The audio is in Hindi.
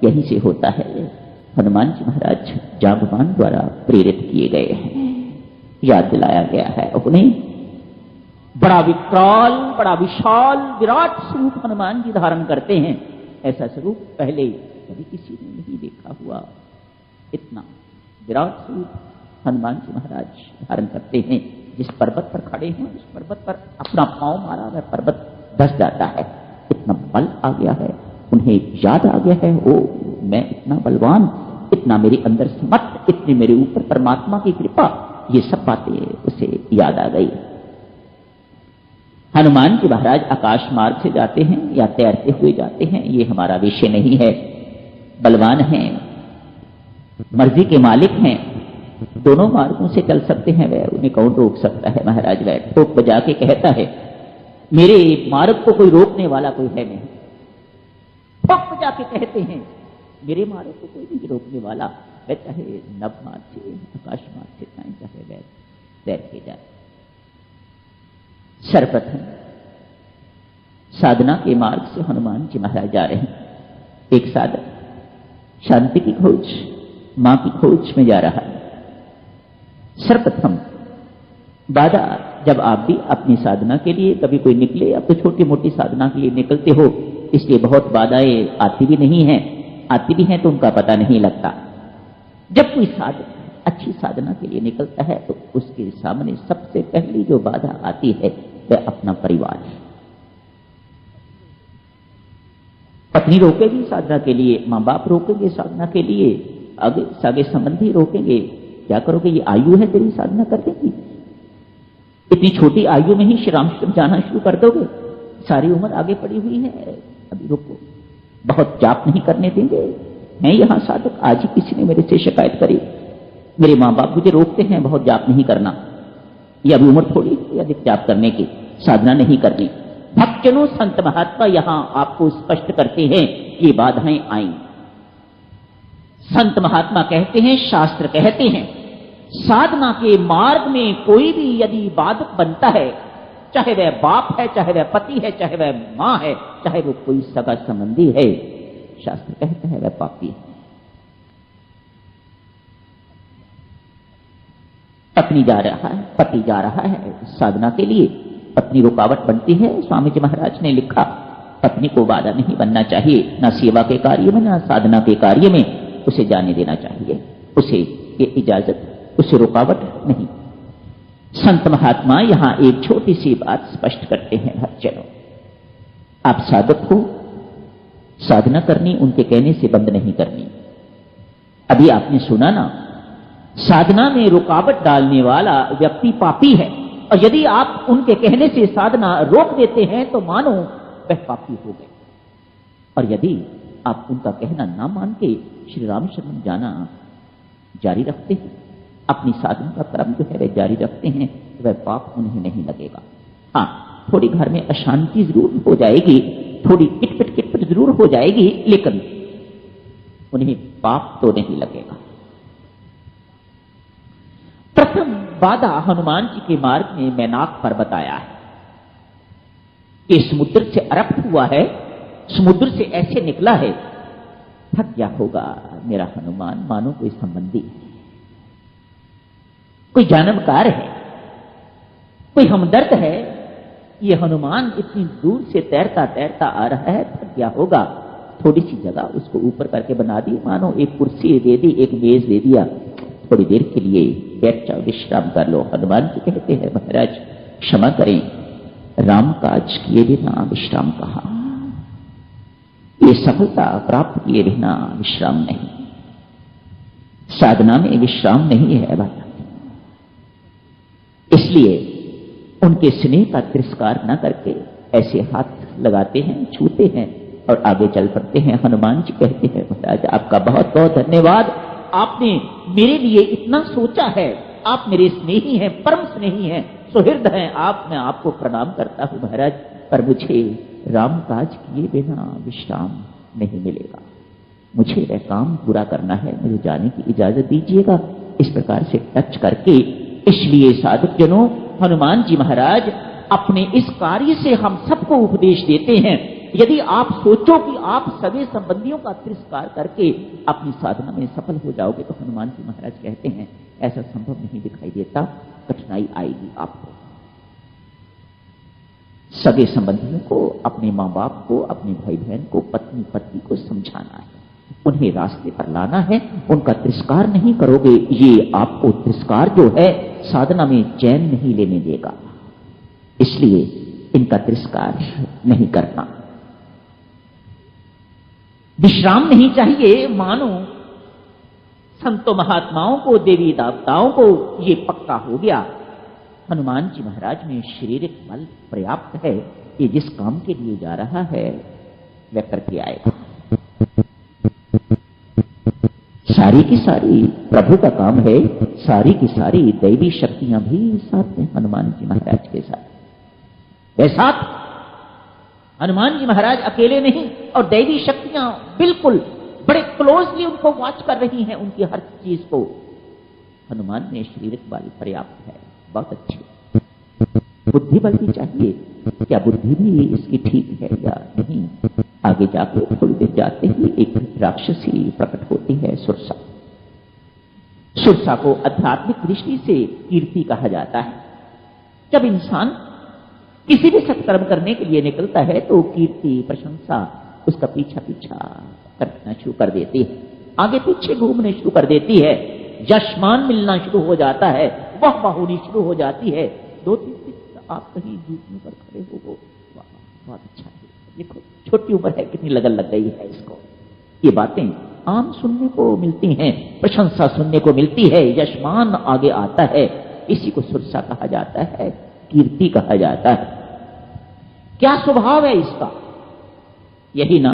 यहीं से होता है। हनुमान जी महाराज जागवान द्वारा प्रेरित किए गए हैं, याद दिलाया गया है उन्हें। बड़ा विकराल, बड़ा विशाल, विराट स्वरूप हनुमान जी धारण करते हैं। ऐसा स्वरूप पहले कभी किसी ने नहीं देखा हुआ। इतना विराट स्वरूप हनुमान जी महाराज धारण करते हैं। जिस पर्वत पर खड़े हैं उस पर्वत पर अपना पांव मारा, वह पर्वत धस जाता है। इतना बल आ गया है, उन्हें याद आ गया है, ओ मैं इतना बलवान, इतना मेरे अंदर समर्थ, इतनी मेरे ऊपर परमात्मा की कृपा, ये सब बातें उसे याद आ गई। हनुमान जी महाराज आकाश मार्ग से जाते हैं या तैरते हुए जाते हैं, ये हमारा विषय नहीं है। बलवान हैं, मर्जी के मालिक हैं, दोनों मार्गों से चल सकते हैं, वह उन्हें कौन रोक सकता है। महाराज वह ठोक बजा के कहता है, मेरे मार्ग को कोई रोकने वाला कोई है नहीं। ठोक बजा के कहते हैं, मेरे मार्ग को कोई नहीं रोकने वाला, वह चाहे नभ मार्ग से, आकाश मार्ग से जाए, चाहे वह तैर के जाए। सर्वप्रथम साधना के मार्ग से हनुमान जी महाराज जा रहे हैं। एक साधक शांति की खोज, मां की खोज में जा रहा है। सर्वप्रथम बाधा, जब आप भी अपनी साधना के लिए कभी कोई निकले, अब तो छोटी मोटी साधना के लिए निकलते हो, इसलिए बहुत बाधाएं आती भी नहीं है, आती भी हैं तो उनका पता नहीं लगता। जब कोई साधक अच्छी साधना के लिए निकलता है तो उसके सामने सबसे पहली जो बाधा आती है वह अपना परिवार है। पत्नी रोकेगी साधना के लिए, मां बाप रोकेंगे साधना के लिए, आगे सागे संबंधी रोकेंगे। क्या करोगे, ये आयु है तेरी साधना करने की, इतनी छोटी आयु में ही श्री रामकृष्ण जाना शुरू कर दोगे, सारी उम्र आगे पड़ी हुई है, अभी रुको, बहुत जाप नहीं करने देंगे। मैं यहां साधक, आज ही किसी ने मेरे से शिकायत करी, मेरे मां बाप मुझे रोकते हैं बहुत जाप नहीं करना, ये अभी उम्र थोड़ी अधिक जाप करने की, साधना नहीं करनी। भक्तजनों, संत महात्मा यहां आपको स्पष्ट करते हैं ये बाधाएं आई। संत महात्मा कहते हैं, शास्त्र कहते हैं, साधना के मार्ग में कोई भी यदि बाधक बनता है, चाहे वह बाप है, चाहे वह पति है, चाहे वह मां है, चाहे वो कोई सगा संबंधी है, शास्त्र कहता है वह पापी है। पत्नी जा रहा है, पति जा रहा है साधना के लिए, पत्नी रुकावट बनती है। स्वामी जी महाराज ने लिखा, पत्नी को बाधा नहीं बनना चाहिए, ना सेवा के कार्य में ना साधना के कार्य में उसे जाने देना चाहिए, उसे ये इजाजत, उसे रुकावट नहीं। संत महात्मा यहां एक छोटी सी बात स्पष्ट करते हैं, भक्तजनों, आप साधक हो, साधना करनी उनके कहने से बंद नहीं करनी। अभी आपने सुना ना, साधना में रुकावट डालने वाला व्यक्ति पापी है, और यदि आप उनके कहने से साधना रोक देते हैं तो मानो वह पापी हो गए। और यदि आप उनका कहना ना मान के श्री राम शरण जाना जारी रखते हैं, अपनी साधना का क्रम जो है वह जारी रखते हैं, तो वह पाप उन्हें नहीं लगेगा। हाँ, थोड़ी घर में अशांति जरूर हो जाएगी, थोड़ी किटपिट जरूर हो जाएगी, लेकिन उन्हें पाप तो नहीं लगेगा। प्रथम बाधा हनुमान जी के मार्ग में मैनाक पर्वत आया है। ये समुद्र से अरप्त हुआ है, समुद्र से ऐसे निकला है, थक गया होगा मेरा हनुमान, मानो कोई संबंधी है, कोई जानकार है, कोई हमदर्द है। ये हनुमान इतनी दूर से तैरता तैरता आ रहा है, थक गया होगा, थोड़ी सी जगह उसको ऊपर करके बना दी, मानो एक कुर्सी दे दी, एक मेज दे दिया, थोड़ी देर के लिए बैठ जाओ, विश्राम कर लो। हनुमान जी कहते हैं, महाराज क्षमा करें, राम काज किए बिना विश्राम कहा, ये सफलता प्राप्त किए बिना विश्राम नहीं, साधना में विश्राम नहीं है बात। इसलिए उनके स्नेह का तिरस्कार न करके ऐसे हाथ लगाते हैं, छूते हैं और आगे चल पड़ते हैं। हनुमान जी कहते हैं, महाराज आपका बहुत बहुत धन्यवाद, आपने मेरे लिए इतना सोचा है, आप मेरे स्नेही हैं, परम स्नेही हैं, सुहृद हैं आप, मैं आपको प्रणाम करता हूं महाराज, पर मुझे राम काज किए बिना विश्राम नहीं मिलेगा, मुझे वह काम पूरा करना है, मुझे जाने की इजाजत दीजिएगा। इस प्रकार से टच करके, इसलिए साधक जनों, हनुमान जी महाराज अपने इस कार्य से हम सबको उपदेश देते हैं, यदि आप सोचो कि आप सगे संबंधियों का तिरस्कार करके अपनी साधना में सफल हो जाओगे, तो हनुमान जी महाराज कहते हैं ऐसा संभव नहीं दिखाई देता, कठिनाई आएगी आपको। सगे संबंधियों को, अपने मां बाप को, अपने भाई बहन को, पत्नी पति को समझाना है, उन्हें रास्ते पर लाना है। उनका तिरस्कार नहीं करोगे, ये आपको तिरस्कार जो है साधना में चैन नहीं लेने देगा। इसलिए इनका तिरस्कार नहीं करना। विश्राम नहीं चाहिए। मानो संतों महात्माओं को, देवी देवताओं को ये पक्का हो गया, हनुमान जी महाराज में शारीरिक बल पर्याप्त है, ये जिस काम के लिए जा रहा है वह करके आएगा। सारी की सारी प्रभु का काम है, सारी की सारी दैवी शक्तियां भी साथ में हनुमान जी महाराज के साथ। वे साथ हनुमान जी महाराज अकेले नहीं, और दैवी शक्तियां बिल्कुल बड़े क्लोजली उनको वॉच कर रही हैं, उनकी हर चीज को। हनुमान में शारीरिक बल पर्याप्त है, बहुत अच्छे। बुद्धि बल भी चाहिए। क्या बुद्धि भी इसकी ठीक है या नहीं? आगे जाकर थोड़ी देर जाते ही एक राक्षसी प्रकट होती है, सुरसा। सुरसा को आध्यात्मिक दृष्टि से कीर्ति कहा जाता है। जब इंसान किसी भी सत्कर्म करने के लिए निकलता है तो कीर्ति, प्रशंसा उसका पीछा पीछा करना शुरू कर देती है, आगे पीछे घूमने शुरू कर देती है, यशमान मिलना शुरू हो जाता है, वह होनी शुरू हो जाती है। 2-3 दिन आप कहीं जूतने पर खड़े हो, बहुत अच्छा है, देखो छोटी उम्र है, कितनी लगन लग गई है इसको। ये बातें आम सुनने को मिलती हैं, प्रशंसा सुनने को मिलती है, यशमान आगे आता है। इसी को सुरसा कहा जाता है, कीर्ति कहा जाता है। क्या स्वभाव है इसका? यही ना